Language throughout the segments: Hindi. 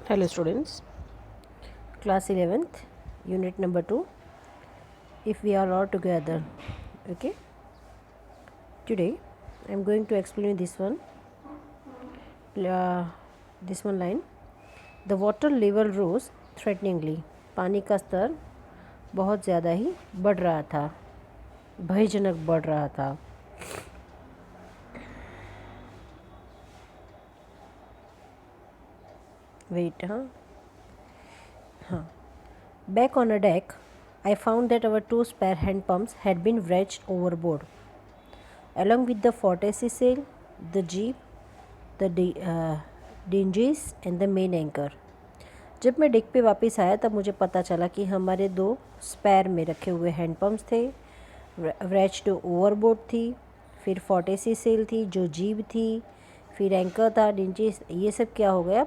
Hello students, class 11th, unit number 2, if we are all together. Okay, today I am going to explain uh, this one line. The water level rose threateningly. पानी का स्तर बहुत ज़्यादा ही बढ़ रहा था, भयजनक बढ़ रहा था. Wait, Back on a deck, I found that our two spare hand pumps had been wrenched overboard. Along with the foretacy sail, the jeep, the dinges and the main anchor. जब मैं डेक पे वापस आया तब मुझे पता चला कि हमारे दो स्पेयर में रखे हुए हैंड पम्प्स थे, व्रेच्ड ओवरबोर्ड थी, फिर फोर्टेसी सेल थी, जो जीब थी, फिर एंकर था, डिंचेस, ये सब क्या हो गया,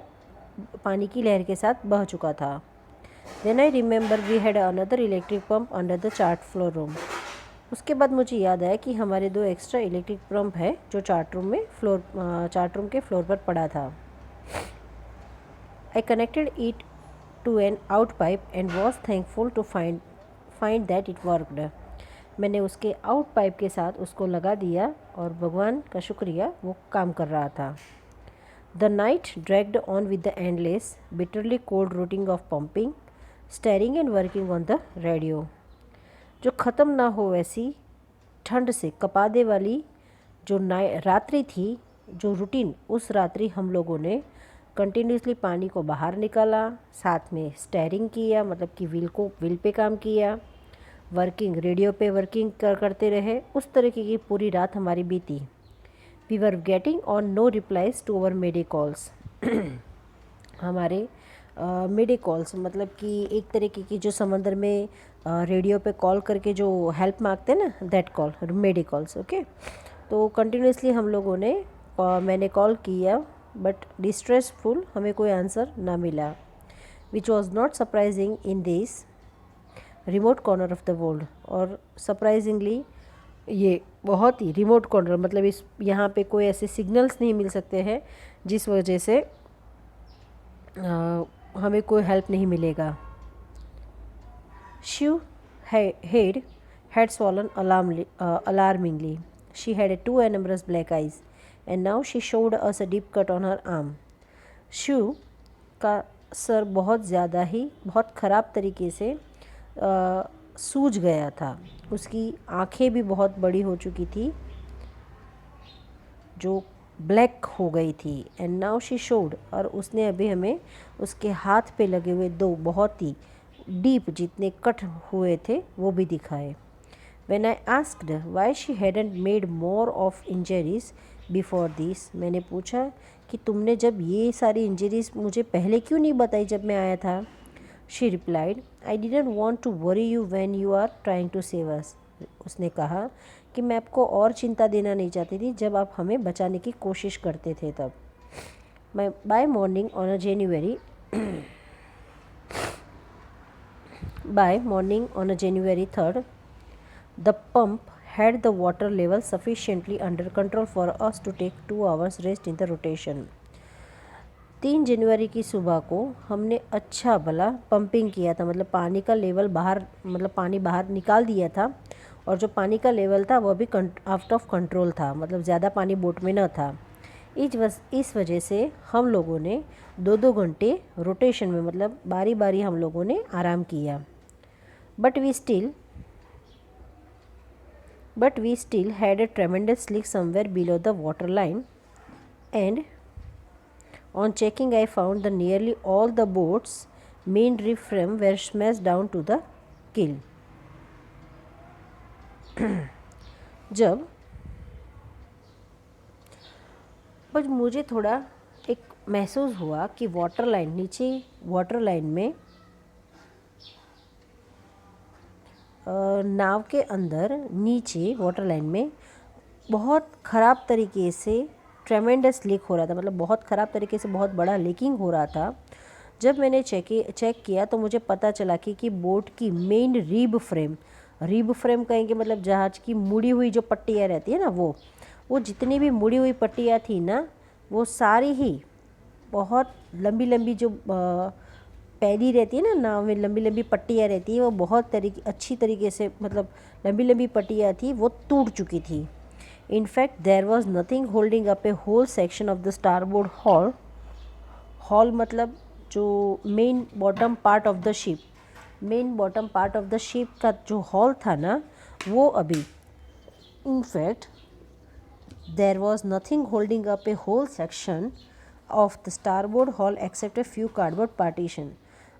पानी की लहर के साथ बह चुका था. Then I remember we had another electric pump under the chart floor room. उसके बाद मुझे याद आया कि हमारे दो एक्स्ट्रा इलेक्ट्रिक पंप है जो चार्ट रूम के फ्लोर पर पड़ा था. I connected it to an out pipe and was thankful to find that it worked. मैंने उसके आउट पाइप के साथ उसको लगा दिया और भगवान का शुक्रिया, वो काम कर रहा था. The night dragged on with the endless, bitterly cold routine of pumping, staring and working on the radio. जो ख़त्म ना हो वैसी ठंड से कपा दे वाली जो रात्रि थी, जो रूटीन, उस रात्रि हम लोगों ने कंटिन्यूसली पानी को बाहर निकाला, साथ में स्टेयरिंग किया, मतलब कि व्हील पे काम किया, वर्किंग रेडियो पे वर्किंग करते रहे. उस तरीके की पूरी रात हमारी बीती. We were getting on no replies to our mayday calls. हमारे मेडे कॉल्स मतलब कि एक तरीके की जो समंदर में रेडियो पे कॉल करके जो हेल्प मांगते हैं ना, that call, mayday calls. Okay, तो कंटिन्यूसली हम लोगों ने मैंने कॉल किया, बट डिस्ट्रेसफुल, हमें कोई आंसर ना मिला. Which was not surprising in this remote corner of the world. और सरप्राइजिंगली ये बहुत ही रिमोट कॉर्नर, मतलब इस यहाँ पे कोई ऐसे सिग्नल्स नहीं मिल सकते हैं जिस वजह से हमें कोई हेल्प नहीं मिलेगा. Shiv head had swollen alarmingly. She had 2 enormous black eyes, and now she showed us a deep cut on her arm. Shiv का सर बहुत ख़राब तरीके से सूज गया था. उसकी आँखें भी बहुत बड़ी हो चुकी थी, जो ब्लैक हो गई थी. एंड नाउ शी शोड, और उसने अभी हमें उसके हाथ पे लगे हुए 2 बहुत ही डीप जितने कट हुए थे वो भी दिखाए. When I asked why she hadn't made more of injuries before this, मैंने पूछा कि तुमने जब ये सारी इंजरीज मुझे पहले क्यों नहीं बताई जब मैं आया था. She replied, I didn't want to worry you when you are trying to save us. उसने कहा कि मैं आपको और चिंता देना नहीं चाहती थी जब आप हमें बचाने की कोशिश करते थे तब. By morning on a January 3rd, the pump had the water level sufficiently under control for us to take 2 hours rest in the rotation. 3 जनवरी की सुबह को हमने अच्छा भला पंपिंग किया था, मतलब पानी का लेवल पानी बाहर निकाल दिया था, और जो पानी का लेवल था वह भी आउट ऑफ कंट्रोल था, मतलब ज़्यादा पानी बोट में न था. इस वजह से हम लोगों ने 2-2 घंटे रोटेशन में, मतलब बारी बारी हम लोगों ने आराम किया. But we still had a tremendous leak somewhere below the water line, and on checking I found that nearly all the boat's main reef frame were smashed down to the keel. जब मुझे थोड़ा एक महसूस हुआ कि वाटर लाइन में नाव के अंदर नीचे वाटर लाइन में बहुत ख़राब तरीके से ट्रेमेंडस लीक हो रहा था, मतलब बहुत ख़राब तरीके से बहुत बड़ा लीकिंग हो रहा था. जब मैंने चेक किया तो मुझे पता चला कि बोट की मेन रीब फ्रेम कहेंगे, मतलब जहाज़ की मुड़ी हुई जो पट्टियाँ रहती है ना, वो जितनी भी मुड़ी हुई पट्टियाँ थी ना, वो सारी ही बहुत लंबी लंबी जो पैली रहती है ना नाव में, लंबी लंबी पट्टियाँ रहती है, वो बहुत अच्छी तरीके से मतलब लंबी लंबी पट्टियाँ थी, वो टूट चुकी थी। In fact there was nothing holding up a whole section of the starboard hull. Hull मतलब जो main bottom part of the ship, main bottom part of the ship का जो हॉल था ना, वो अभी in fact there was nothing holding up a whole section of the starboard hull except a few cardboard partition.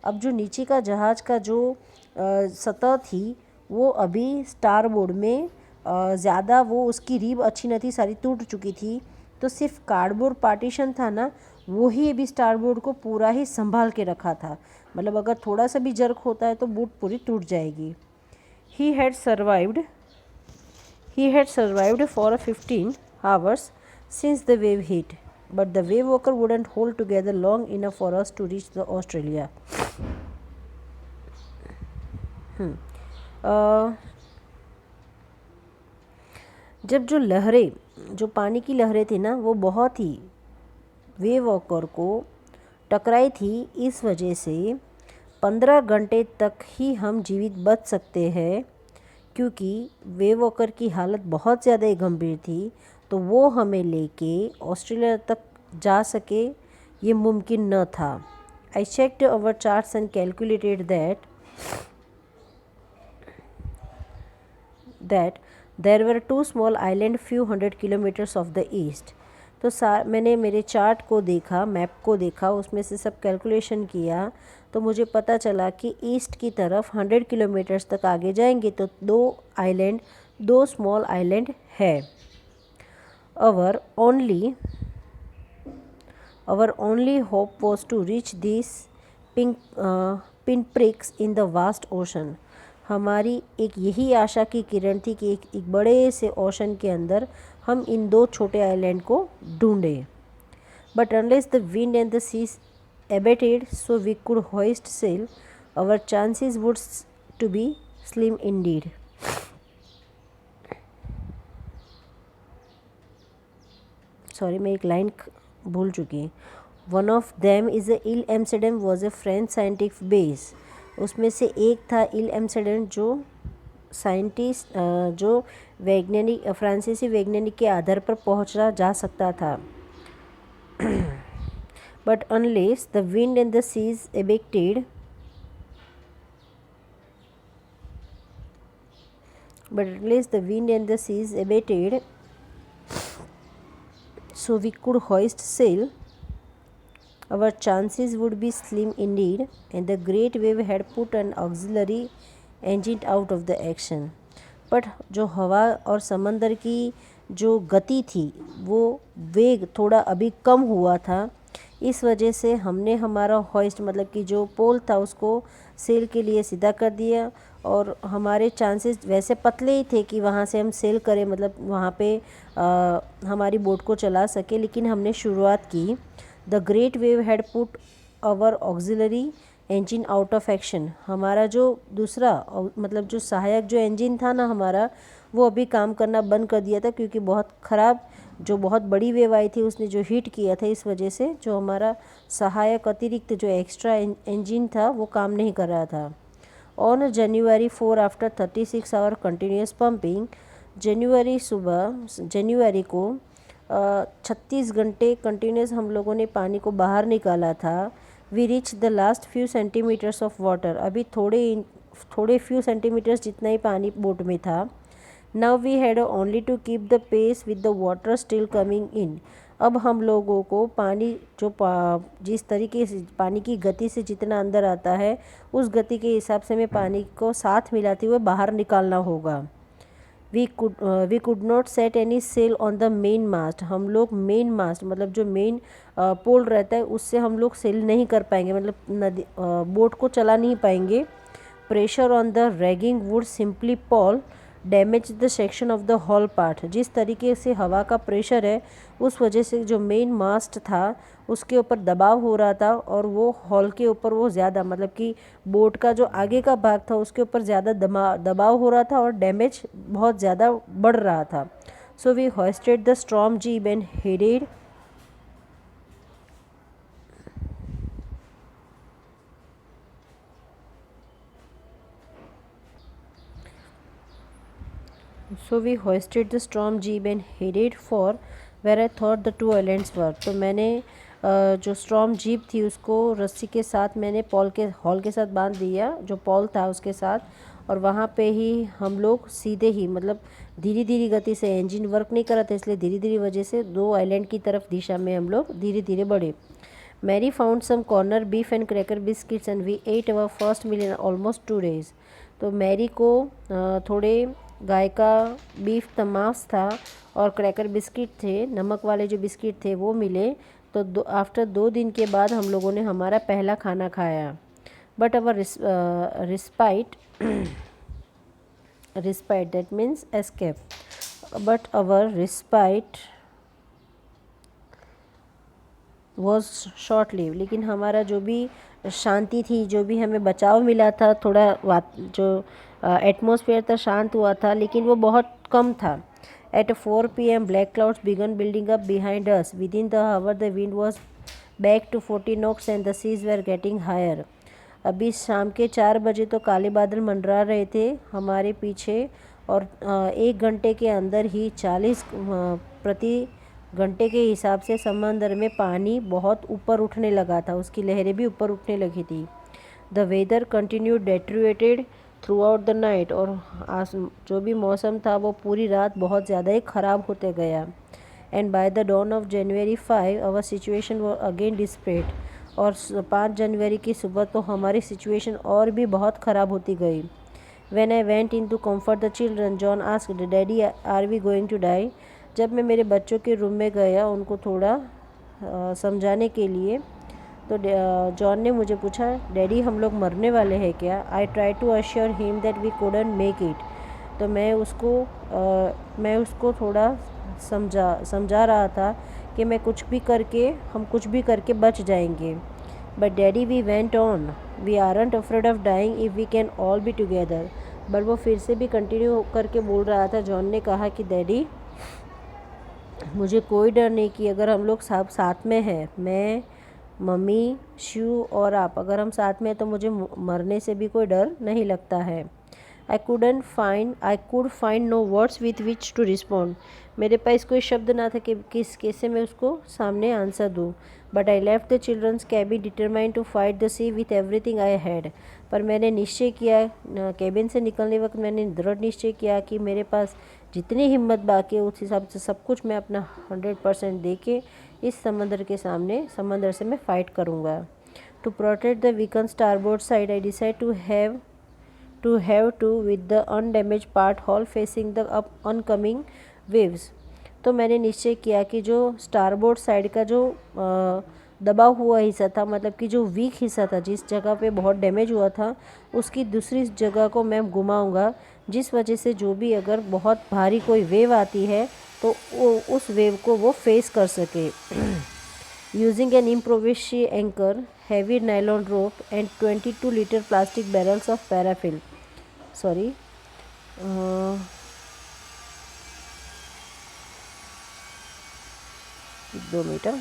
अब जो नीचे का जहाज़ का जो सतह थी वो अभी स्टारबोर्ड में ज़्यादा वो उसकी रीब अच्छी न थी, सारी टूट चुकी थी। तो सिर्फ कार्डबोर्ड पार्टीशन था ना, वो ही अभी स्टारबोर्ड को पूरा ही संभाल के रखा था। मतलब अगर थोड़ा सा भी जर्क होता है तो बोट पूरी टूट जाएगी। He had survived for 15 hours since the wave hit, but the wave walker wouldn't hold together long enough for us to reach the Australia. जब जो लहरें, जो पानी की लहरें थी ना, वो बहुत ही वेव वॉकर को टकराई थी। इस वजह से 15 घंटे तक ही हम जीवित बच सकते हैं, क्योंकि वेव वॉकर की हालत बहुत ज़्यादा ही गंभीर थी। तो वो हमें लेके ऑस्ट्रेलिया तक जा सके ये मुमकिन न था। I checked our charts and calculated that there were 2 small island few 100 kilometres off the east. तो मैंने मेरे चार्ट को देखा, मैप को देखा, उसमें से सब कैलकुलेशन किया, तो मुझे पता चला कि ईस्ट की तरफ 100 किलोमीटर्स तक आगे जाएंगे तो दो स्मॉल आइलैंड है। Our only hope was to reach these pinpricks in the vast ocean. हमारी एक यही आशा की किरण थी कि एक बड़े से ओशन के अंदर हम इन दो छोटे आइलैंड को ढूंढें। But unless the wind and the seas abated so we could hoist sail, our chances would to be slim indeed. Sorry, मैं एक लाइन भूल चुकी। One of them is Ile Amsterdam was a French scientific base. उसमें से एक था इल एम्स्टर्डम, जो साइंटिस्ट जो वैज्ञानिक फ्रांसीसी वैज्ञानिक के आधार पर पहुंचा जा सकता था। But unless the wind and the seas abated, so we could hoist sail, our chances would be slim indeed, and the great wave had put an auxiliary engine out of the action. But जो हवा और समंदर की जो गति थी, वो वेग थोड़ा अभी कम हुआ था। इस वजह से हमने हमारा होइस्ट मतलब कि जो पोल था उसको सेल के लिए सीधा कर दिया, और हमारे चांसेस वैसे पतले ही थे कि वहाँ से हम सेल करें, मतलब वहाँ पे हमारी बोट को चला सके। लेकिन हमने शुरुआत की। The great wave had put our auxiliary engine out of action. हमारा जो दूसरा मतलब जो सहायक जो इंजन था ना हमारा, वो अभी काम करना बंद कर दिया था, क्योंकि बहुत बड़ी वेव आई थी, उसने जो हिट किया था, इस वजह से जो हमारा सहायक अतिरिक्त जो एक्स्ट्रा इंजन था वो काम नहीं कर रहा था। On January 4 after 36 hour continuous pumping, जनवरी को 36 घंटे कंटिन्यूस हम लोगों ने पानी को बाहर निकाला था। We reach the last few centimetres of water. अभी थोड़े फ्यू सेंटीमीटर्स जितना ही पानी बोट में था। Now we had only to keep the pace with the water still coming in. अब हम लोगों को पानी जिस तरीके से पानी की गति से जितना अंदर आता है, उस गति के हिसाब से हमें पानी को साथ मिलाते हुए बाहर निकालना होगा। We could not set any sail on the main mast. हम लोग मेन मास्ट मतलब जो मेन पोल रहता है उससे हम लोग सेल नहीं कर पाएंगे, मतलब बोट को चला नहीं पाएंगे। Pressure on the ragging would simply Paul damage the section of the hall part. जिस तरीके से हवा का प्रेशर है, उस वजह से जो मेन मास्ट था उसके ऊपर दबाव हो रहा था, और वो हॉल के ऊपर वो ज़्यादा मतलब कि बोट का जो आगे का भाग था उसके ऊपर ज़्यादा दबाव हो रहा था और डैमेज बहुत ज़्यादा बढ़ रहा था। So we hoisted the storm jib and headed So we hoisted the storm jeep and headed for where I thought the two islands were. तो मैंने जो स्टॉर्म जीप थी उसको रस्सी के साथ मैंने पॉल के हॉल के साथ बांध दिया, जो पॉल था उसके साथ, और वहाँ पे ही हम लोग सीधे ही मतलब धीरे धीरे गति से, इंजन वर्क नहीं कर रहा था इसलिए धीरे धीरे वजह से दो आइलैंड की तरफ दिशा में हम लोग धीरे धीरे बढ़े. Mary found some corner beef and cracker biscuits and we ate our first meal in almost 2 days. तो मैरी को थोड़े गाय का बीफ तमास था और क्रैकर बिस्किट थे, नमक वाले जो बिस्किट थे वो मिले. तो आफ्टर 2 दिन के बाद हम लोगों ने हमारा पहला खाना खाया. But our respite that means escape. But our respite was short live. लेकिन हमारा जो भी शांति थी, जो भी हमें बचाव मिला था, थोड़ा जो एटमॉस्फेयर था शांत हुआ था, लेकिन वो बहुत कम था. At 4 p.m. black clouds began building up behind us. Within the hour the wind was back to 40 knots and the seas were getting higher. अभी शाम के 4 बजे तो काले बादल मंडरा रहे थे हमारे पीछे और 1 घंटे के अंदर ही 40 प्रति घंटे के हिसाब से समंदर में पानी बहुत ऊपर उठने लगा था, उसकी लहरें भी ऊपर उठने लगी थी. The weather continued deteriorated throughout the night. और जो भी मौसम था वो पूरी रात बहुत ज़्यादा ही ख़राब होते गया. And by the dawn of January 5 our situation was again desperate. और 5 जनवरी की सुबह तो हमारी सिचुएशन और भी बहुत ख़राब होती गई. When I went in to comfort the children John asked daddy are we going to die. जब मैं मेरे बच्चों के रूम में गया उनको थोड़ा समझाने के लिए, तो जॉन ने मुझे पूछा डैडी हम लोग मरने वाले हैं क्या. I try to assure him that we couldn't make it. तो मैं उसको थोड़ा समझा रहा था कि हम कुछ भी करके बच जाएंगे. But daddy we went on we aren't afraid of dying if we can all be together. But वो फिर से भी कंटिन्यू करके बोल रहा था. जॉन ने कहा कि डैडी मुझे कोई डर नहीं कि अगर हम लोग सब साथ में हैं, मैं, मम्मी, शू और आप, अगर हम साथ में हैं तो मुझे मरने से भी कोई डर नहीं लगता है. I could find no words with which to respond. मेरे पास कोई शब्द ना था कि कैसे मैं उसको सामने आंसर दूँ. But I left the children's cabin determined to fight the sea with everything I had. पर मैंने निश्चय किया, कैबिन से निकलने वक्त मैंने दृढ़ निश्चय किया कि मेरे पास जितनी हिम्मत बाकी है उस हिसाब से सब कुछ मैं अपना 100% दे के इस समंदर से मैं फ़ाइट करूँगा. To protect the weakened starboard side I decide to have with the undamaged part hull facing the oncoming waves. तो मैंने निश्चय किया कि जो स्टारबोर्ड साइड का जो दबा हुआ हिस्सा था, मतलब कि जो वीक हिस्सा था, जिस जगह पे बहुत डैमेज हुआ था, उसकी दूसरी जगह को मैं घुमाऊँगा, जिस वजह से जो भी अगर बहुत भारी कोई वेव आती है तो उस वेव को वो फेस कर सके. Using an improvised anchor, heavy nylon rope and 22 litre plastic barrels of paraffin. Sorry 2 metre.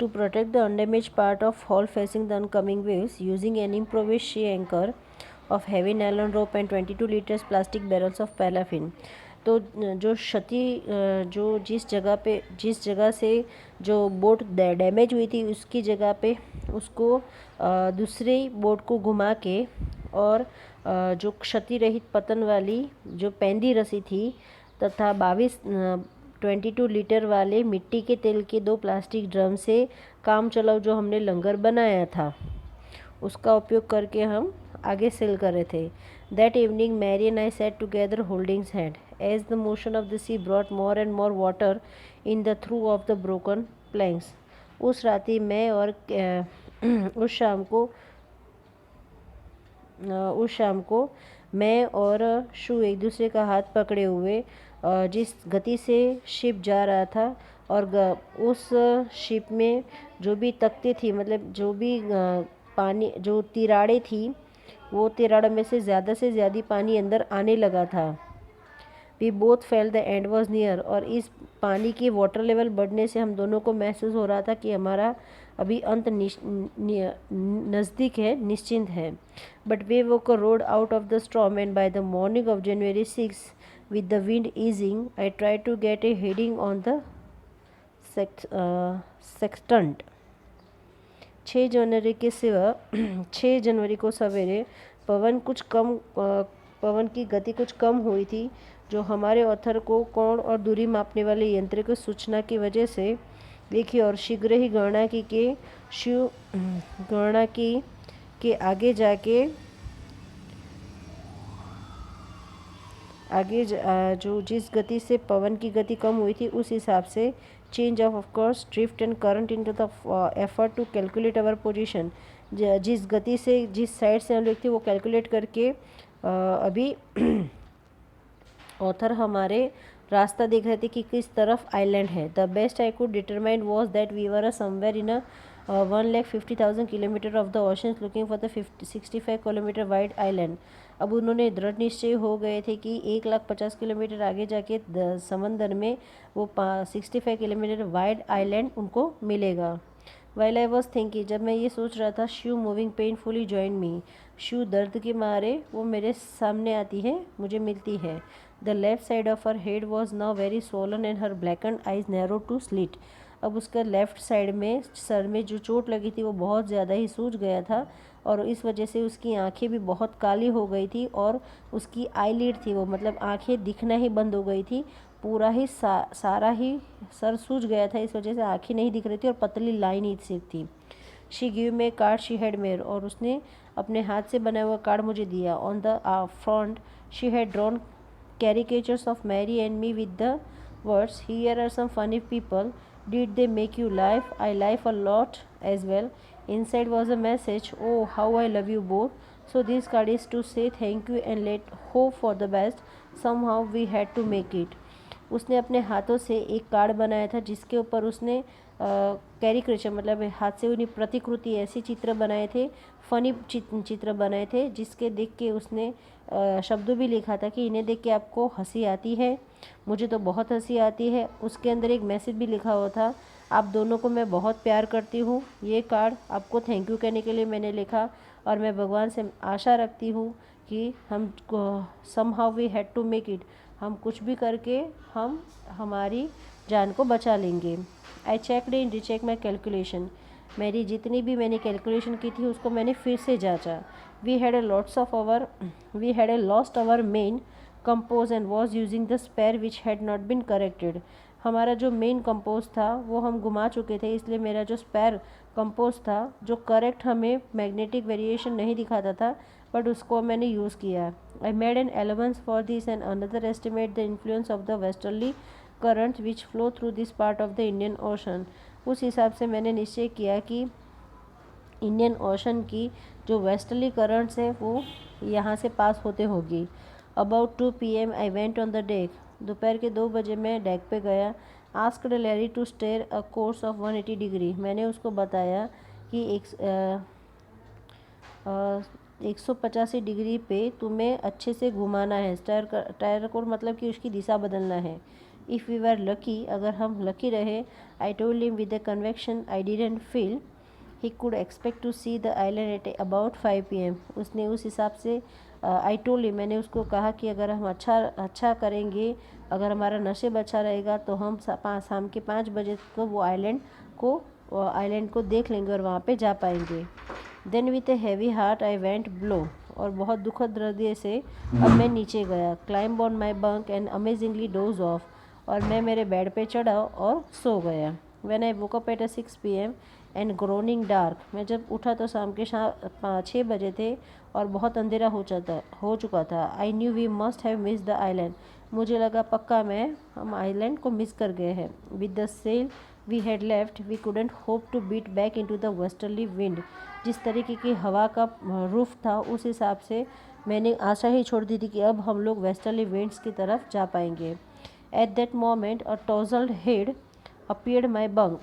To protect the undamaged part of hull facing the oncoming waves, using an improvised sea anchor of heavy nylon rope and 22 liters plastic barrels of paraffin. तो जो जिस जगह से जो बोट डैमेज हुई थी उसकी जगह पे उसको दूसरे बोट को घुमा के और जो क्षति रहित पतन वाली जो पैंदी रस्सी थी तथा 22 लीटर वाले मिट्टी के तेल के 2 प्लास्टिक ड्रम से काम चलाओ जो हमने लंगर बनाया था उसका उपयोग करके हम आगे सेल कर रहे थे. That evening Mary and I sat together holding hand as the motion of the sea brought more and more water in the through of the broken planks. उस रात मैं और उस शाम को मैं और शू एक दूसरे का हाथ पकड़े हुए जिस गति से शिप जा रहा था और उस शिप में जो भी तख्ते थी, मतलब जो भी पानी जो तिराड़े थी, वो तिराड़ों में से ज़्यादा पानी अंदर आने लगा था. We both felt the end was near, और इस पानी की वाटर लेवल बढ़ने से हम दोनों को महसूस हो रहा था कि हमारा अभी अंत नज़दीक है, निश्चिंत है. But way woke road out of the storm and by the morning of January 6 with the wind easing, I tried to get a heading on the sextant. 6 जनवरी के सिवा 6 जनवरी को सवेरे पवन की गति कुछ कम हुई थी, जो हमारे ऑथर को कोण और दूरी मापने वाले यंत्र की सूचना की वजह से देखी, और शीघ्र ही गणना की के जो जिस गति से पवन की गति कम हुई थी उस हिसाब से change of course, drift and current into the effort to calculate our position. जिस गति से जिस साइड से हम लोग थे वो कैलकुलेट करके अभी ऑथर हमारे रास्ता देख रहे थे कि किस तरफ आइलैंड है. The best I could determine was that we were somewhere in a 1,50,000 kilometres of the ocean looking for the 65 kilometre wide island. अब उन्होंने दृढ़ निश्चय हो गए थे कि 1,50,000 किलोमीटर आगे जाके समंदर में वो 65 किलोमीटर वाइड आइलैंड उनको मिलेगा. वाइल आई वॉज थिंकिंग, जब मैं ये सोच रहा था, शू मूविंग पेनफुली जॉइन मी. शू दर्द के मारे वो मेरे सामने आती है, मुझे मिलती है. The left side of her head was now very swollen and her blackened eyes narrow to slit. अब उसका लेफ़्ट साइड में सर में जो चोट लगी थी वो बहुत ज़्यादा ही सूज गया था, और इस वजह से उसकी आंखें भी बहुत काली हो गई थी, और उसकी आईलिड थी वो मतलब आंखें दिखना ही बंद हो गई थी. पूरा ही सारा ही सर सूज गया था, इस वजह से आंखें नहीं दिख रही थी और पतली लाइन ही सिर्फ थी. She give me card she had mayor, और उसने अपने हाथ से बना हुआ कार्ड मुझे दिया. On the front she had drawn caricatures of Mary and me with the words, here are some funny people, did they make you laugh? I laugh a lot as well. Inside was a message, oh how I love you both. So this card is to say thank you and let hope for the best. Somehow we had to make it. उसने अपने हाथों से एक कार्ड बनाया था जिसके ऊपर उसने कैरिकेचर मतलब हाथ से उन्हें प्रतिकृति ऐसे चित्र बनाए थे, फनी चित्र बनाए थे, जिसके देख के उसने शब्दों भी लिखा था कि इन्हें देख के आपको हंसी आती है, मुझे तो बहुत हंसी आती है. उसके अंदर एक मैसेज भी लिखा हुआ था, आप दोनों को मैं बहुत प्यार करती हूँ. ये कार्ड आपको थैंक यू कहने के लिए मैंने लिखा, और मैं भगवान से आशा रखती हूँ कि हम somehow we had to make it, हम कुछ भी करके हम हमारी जान को बचा लेंगे. I checked and recheck my calculation, मेरी जितनी भी मैंने कैलकुलेशन की थी उसको मैंने फिर से जांचा. We had a lost our main compass and was using the spare which had not been corrected. हमारा जो मेन कंपोज था वो हम घुमा चुके थे, इसलिए मेरा जो स्पेयर कंपोज था जो करेक्ट हमें मैग्नेटिक वेरिएशन नहीं दिखाता था, बट उसको मैंने यूज़ किया. I made an allowance for this and another estimate the influence of the westerly current which flow through this part of the Indian Ocean. उस हिसाब से मैंने निश्चय किया कि इंडियन ओशन की जो वेस्टर्ली करंट्स हैं वो यहाँ से पास होते होगी. About 2 PM I went on the deck, दोपहर के 2 बजे मैं डेक पे गया. Asked Larry to steer a course of 180 degree, मैंने उसको बताया कि 185 डिग्री पे तुम्हें अच्छे से घुमाना है. टायर को मतलब कि उसकी दिशा बदलना है. इफ़ वी वर लकी, अगर हम लकी रहे, I told him with the conviction I didn't feel he could expect to see the island at about 5 PM. उसने उस हिसाब से आई टोल्ड हिम, मैंने उसको कहा कि अगर हम अच्छा करेंगे, अगर हमारा नसीब अच्छा रहेगा तो हम शाम के 5 बजे तो वो आइलैंड को देख लेंगे और वहाँ पे जा पाएंगे. Then with a heavy heart I went below, और बहुत दुखद हृदय से अब मैं नीचे गया. Climb on my bunk and amazingly dozed off, और मैं मेरे बेड पे चढ़ा और सो गया. When I woke up at 6 PM and growing dark, मैं जब उठा तो शाम के 6 बजे थे और बहुत अंधेरा हो चुका था. I knew we must have missed the island, मुझे लगा पक्का हम आइलैंड को मिस कर गए हैं. With the sail we had left we couldn't hope to beat back into the westerly wind. जिस तरीके की हवा का रुख था उस हिसाब से मैंने आशा ही छोड़ दी थी कि अब हम लोग वेस्टर्ली विंड्स की तरफ जा पाएंगे. At that moment a tousled head appeared my bunk,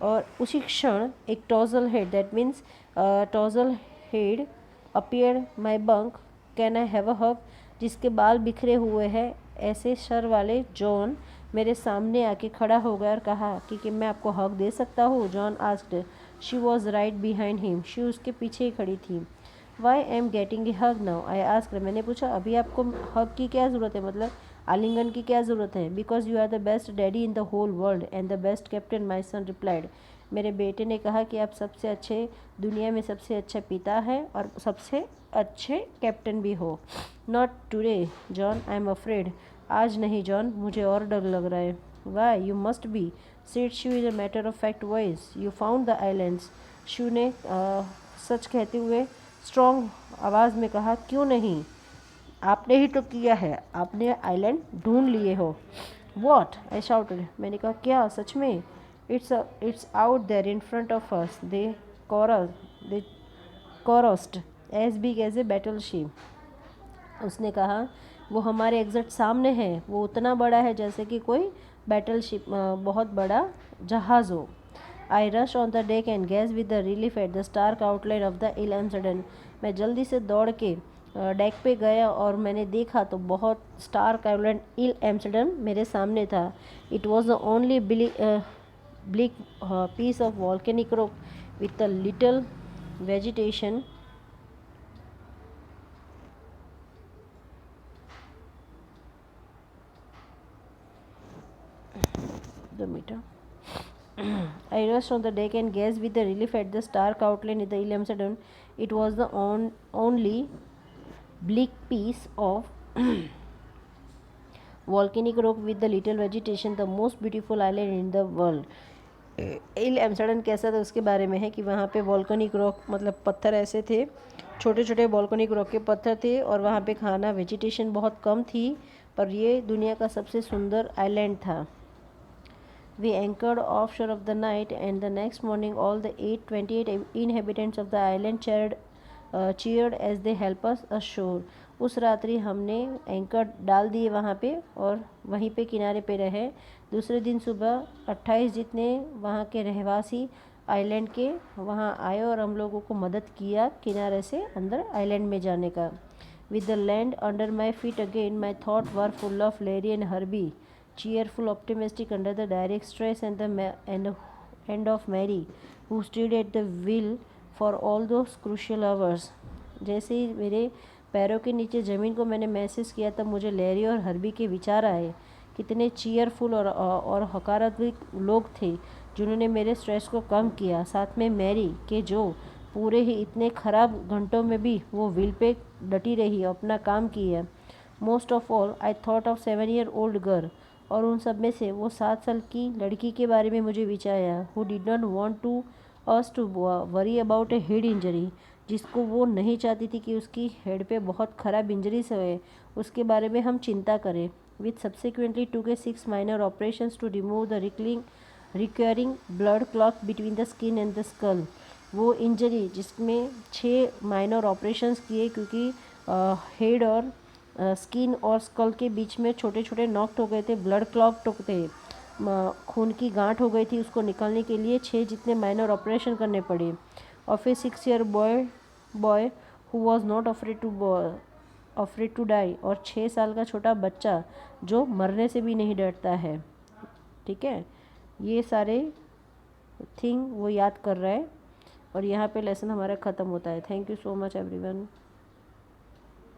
और उसी क्षण एक tousle head, that means tousle head appeared my bunk. Can I have a hug, जिसके बाल बिखरे हुए हैं ऐसे सर वाले जॉन मेरे सामने आके खड़ा हो गया और कहा कि मैं आपको हक दे सकता हूँ। John asked. She was right behind him. She उसके पीछे ही खड़ी थी। Why I am getting a hug now, I asked. मैंने पूछा अभी आपको हक की क्या ज़रूरत है, मतलब आलिंगन की क्या ज़रूरत है। Because you are the best daddy in the whole world and the best captain, my son replied. मेरे बेटे ने कहा कि आप सबसे अच्छे, दुनिया में सबसे अच्छा पिता है और सबसे अच्छे कैप्टन भी हो। Not today John, I am afraid. आज नहीं जॉन, मुझे और डर लग रहा है। Why, you must be, said she with a matter of fact voice. You found the islands. शू ने सच कहते हुए स्ट्रॉन्ग आवाज़ में कहा, क्यों नहीं, आपने ही तो किया है, आपने आइलैंड ढूंढ लिए हो। What, I shouted. मैंने कहा क्या, सच में? It's out there in front of us. They chorused as big as a battleship. उसने कहा वो हमारे एग्जैक्ट सामने है, वो उतना बड़ा है जैसे कि कोई बैटल शिप, बहुत बड़ा जहाज़ हो। I rushed on the deck and gazed with the relief at the stark outline of the Ile Amsterdam. मैं जल्दी से दौड़ के डेक पे गया और मैंने देखा तो बहुत स्टार्क आउटलाइन इल एम्स्टर्डम मेरे सामने था। It was the only bleak piece of volcanic rock with a little vegetation. The meter. I rushed on the deck and gazed with the relief at the stark outline in the Ilhamsadon. It was the only bleak piece of volcanic rock with the little vegetation, the most beautiful island in the world. Ile Amsterdam कैसा था उसके बारे में है कि वहाँ पे वॉल्केनिक रॉक, मतलब पत्थर ऐसे थे, छोटे छोटे वॉल्केनिक रॉक के पत्थर थे और वहाँ पे खाना वेजिटेशन बहुत कम थी, पर ये दुनिया का सबसे सुंदर आइलैंड था। We anchored offshore of the night, and the next morning all the 828 inhabitants of the island cheered as they helped us ashore. उस रात्रि हमने एंकर डाल दिए वहाँ पे और वहीं पे किनारे पे रहे। दूसरे दिन सुबह 28 जितने वहाँ के रहवासी आइलैंड के वहाँ आए और हम लोगों को मदद किया किनारे से अंदर आइलैंड में जाने का। With the land under my feet again, my thoughts were full of Larry and Herbie, cheerful, optimistic under the direct stress, and and of Mary, who stood at the wheel for all those crucial hours. जैसे ही मेरे पैरों के नीचे ज़मीन को मैंने महसूस किया तब मुझे लैरी और हर्बी के विचार आए। कितने चीयरफुल और हकारात्मक लोग थे जिन्होंने मेरे स्ट्रेस को कम किया। साथ में मैरी के जो पूरे ही इतने ख़राब घंटों में भी वो व्हील पे डटी रही और अपना काम किया। Most of all I thought of 7-year-old girl, और उन सब में से वो 7 साल की लड़की के बारे में मुझे विचार आया। Who did not want to us to worry about a head injury, जिसको वो नहीं चाहती थी कि उसकी हेड पे बहुत ख़राब इंजरी से है, उसके बारे में हम चिंता करें। With subsequently took 6 minor operations to remove the requiring blood clot between the skin and the skull. वो इंजरी जिसमें 6 माइनर ऑपरेशंस किए क्योंकि हेड और स्किन और स्कल के बीच में छोटे छोटे नॉक्ट हो गए थे, ब्लड क्लॉट थे, खून की गांठ हो गई थी। उसको निकालने के लिए 6 जितने माइनर ऑपरेशन करने पड़े। Of a 6-year boy who was not afraid to die, और 6 साल का छोटा बच्चा जो मरने से भी नहीं डरता है। ठीक है, ये सारे थिंग वो याद कर रहा है और यहाँ पे लेसन हमारा ख़त्म होता है। Thank you so much everyone.